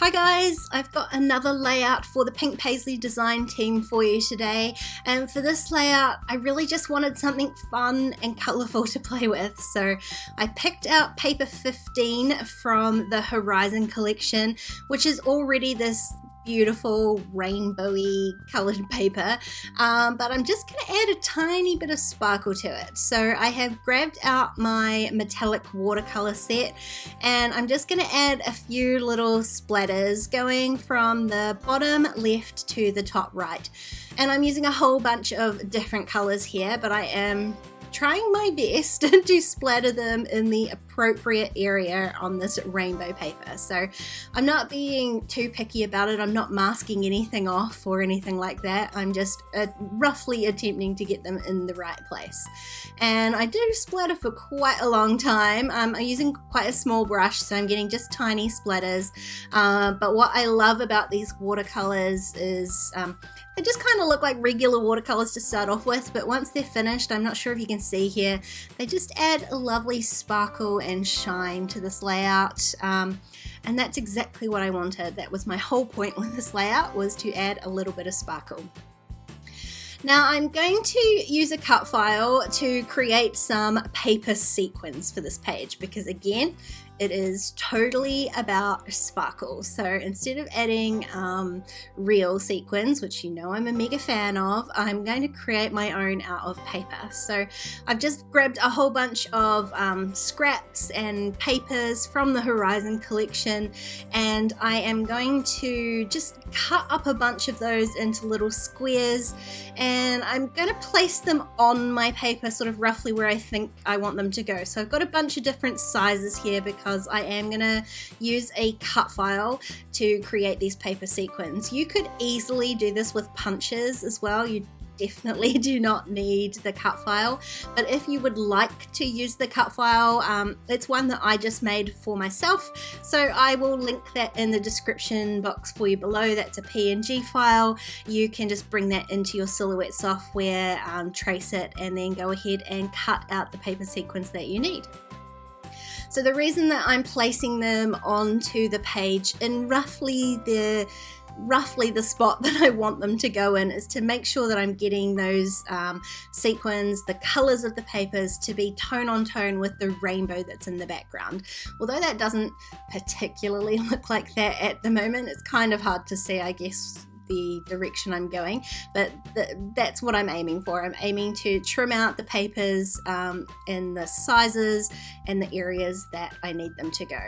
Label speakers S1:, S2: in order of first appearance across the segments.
S1: Hi guys, I've got another layout for the Pink Paislee design team for you today, and for this layout I really just wanted something fun and colourful to play with, so I picked out paper 15 from the Horizon collection, which is already this beautiful rainbowy coloured paper, but I'm just going to add a tiny bit of sparkle to it. So I have grabbed out my metallic watercolour set and I'm just going to add a few little splatters going from the bottom left to the top right. And I'm using a whole bunch of different colours here, but I am trying my best to splatter them in the appropriate area on this rainbow paper. So I'm not being too picky about it. I'm not masking anything off or anything like that. I'm just roughly attempting to get them in the right place. And I do splatter for quite a long time. I'm using quite a small brush, so I'm getting just tiny splatters. But what I love about these watercolors is they just kind of look like regular watercolors to start off with, but once they're finished, I'm not sure if you can see here, they just add a lovely sparkle and shine to this layout. And that's exactly what I wanted. That was my whole point with this layout, was to add a little bit of sparkle. Now I'm going to use a cut file to create some paper sequins for this page, because again, it is totally about sparkle. So instead of adding real sequins, which you know I'm a mega fan of, I'm going to create my own out of paper. So I've just grabbed a whole bunch of scraps and papers from the Horizon collection, and I am going to just cut up a bunch of those into little squares, and I'm going to place them on my paper sort of roughly where I think I want them to go. So I've got a bunch of different sizes here because I am going to use a cut file to create these paper sequins. You could easily do this with punches as well. You definitely do not need the cut file, but if you would like to use the cut file, it's one that I just made for myself, so I will link that in the description box for you below. That's a PNG file. You can just bring that into your Silhouette software, trace it, and then go ahead and cut out the paper sequins that you need. So the reason that I'm placing them onto the page in roughly the spot that I want them to go in is to make sure that I'm getting those sequins, the colors of the papers, to be tone on tone with the rainbow that's in the background. Although that doesn't particularly look like that at the moment, it's kind of hard to see, I guess, the direction I'm going, but that's what I'm aiming for. I'm aiming to trim out the papers in the sizes and the areas that I need them to go.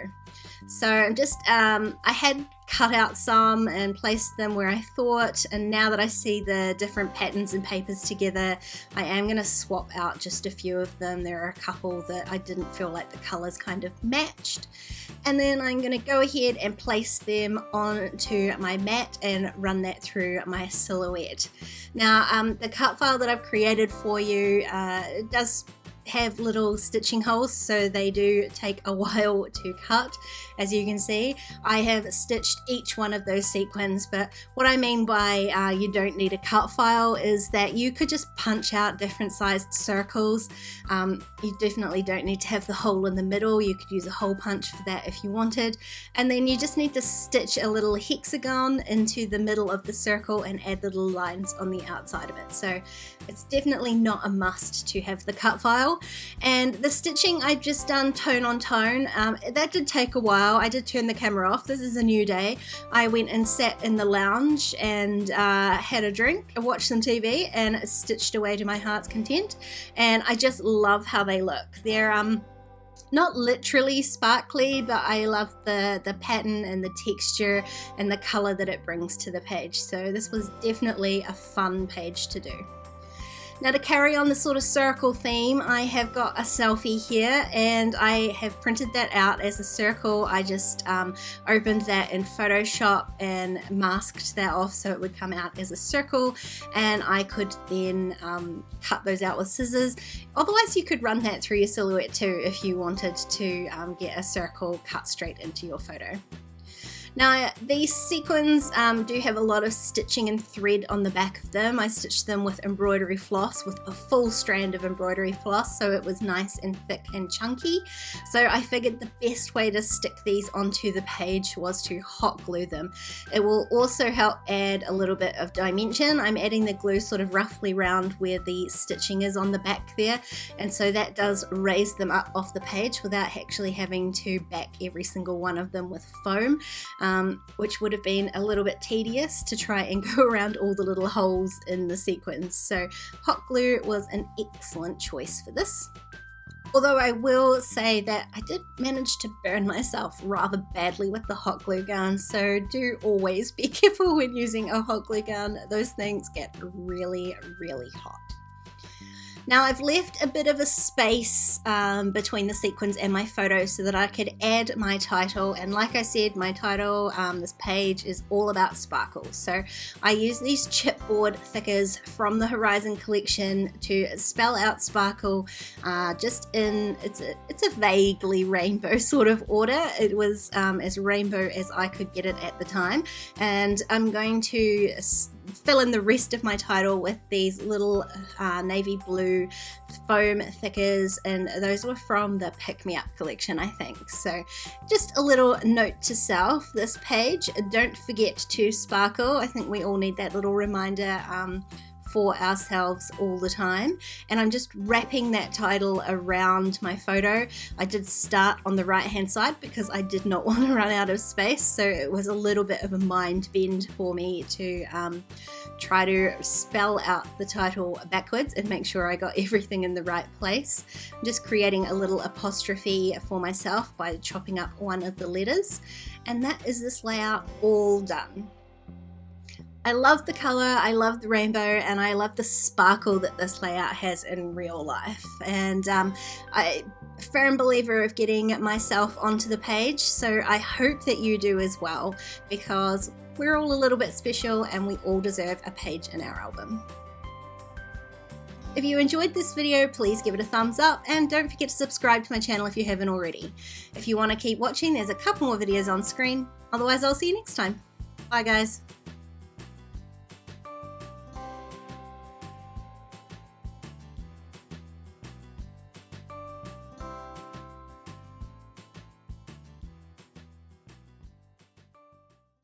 S1: So I'm just, I had cut out some and placed them where I thought, and now that I see the different patterns and papers together, I am going to swap out just a few of them. There are a couple that I didn't feel like the colors kind of matched, and then I'm going to go ahead and place them onto my mat and run that through my Silhouette. Now the cut file that I've created for you does have little stitching holes, so they do take a while to cut. As you can see, I have stitched each one of those sequins, but what I mean by you don't need a cut file is that you could just punch out different sized circles. You definitely don't need to have the hole in the middle. You could use a hole punch for that if you wanted, and then you just need to stitch a little hexagon into the middle of the circle and add little lines on the outside of it. So it's definitely not a must to have the cut file. And the stitching I've just done tone on tone. That did take a while. I did turn the camera off. This is a new day. I went and sat in the lounge and had a drink, watched some TV, and stitched away to my heart's content. And I just love how they look. They're not literally sparkly, but I love the pattern and the texture and the color that it brings to the page. So this was definitely a fun page to do. Now, to carry on the sort of circle theme, I have got a selfie here, and I have printed that out as a circle. I just opened that in Photoshop and masked that off so it would come out as a circle, and I could then cut those out with scissors. Otherwise, you could run that through your Silhouette too if you wanted to get a circle cut straight into your photo. Now these sequins do have a lot of stitching and thread on the back of them. I stitched them with embroidery floss, with a full strand of embroidery floss, so it was nice and thick and chunky. So I figured the best way to stick these onto the page was to hot glue them. It will also help add a little bit of dimension. I'm adding the glue sort of roughly round where the stitching is on the back there, and so that does raise them up off the page without actually having to back every single one of them with foam. Which would have been a little bit tedious to try and go around all the little holes in the sequins. So hot glue was an excellent choice for this. Although I will say that I did manage to burn myself rather badly with the hot glue gun, so do always be careful when using a hot glue gun. Those things get really, really hot. Now I've left a bit of a space between the sequins and my photo so that I could add my title, and like I said, my title, this page is all about sparkles. So I use these chipboard thickers from the Horizon collection to spell out sparkle just in, it's a vaguely rainbow sort of order. It was as rainbow as I could get it at the time, and I'm going to fill in the rest of my title with these little navy blue foam thickers, and those were from the Pick Me Up collection, I think. So just a little note to self, this page, don't forget to sparkle. I think we all need that little reminder for ourselves all the time. And I'm just wrapping that title around my photo. I did start on the right hand side because I did not want to run out of space, so it was a little bit of a mind bend for me to try to spell out the title backwards and make sure I got everything in the right place. I'm just creating a little apostrophe for myself by chopping up one of the letters, and that is this layout all done. I love the color, I love the rainbow, and I love the sparkle that this layout has in real life. And I'm a firm believer of getting myself onto the page, so I hope that you do as well, because we're all a little bit special and we all deserve a page in our album. If you enjoyed this video, please give it a thumbs up, and don't forget to subscribe to my channel if you haven't already. If you want to keep watching, there's a couple more videos on screen. Otherwise, I'll see you next time. Bye guys.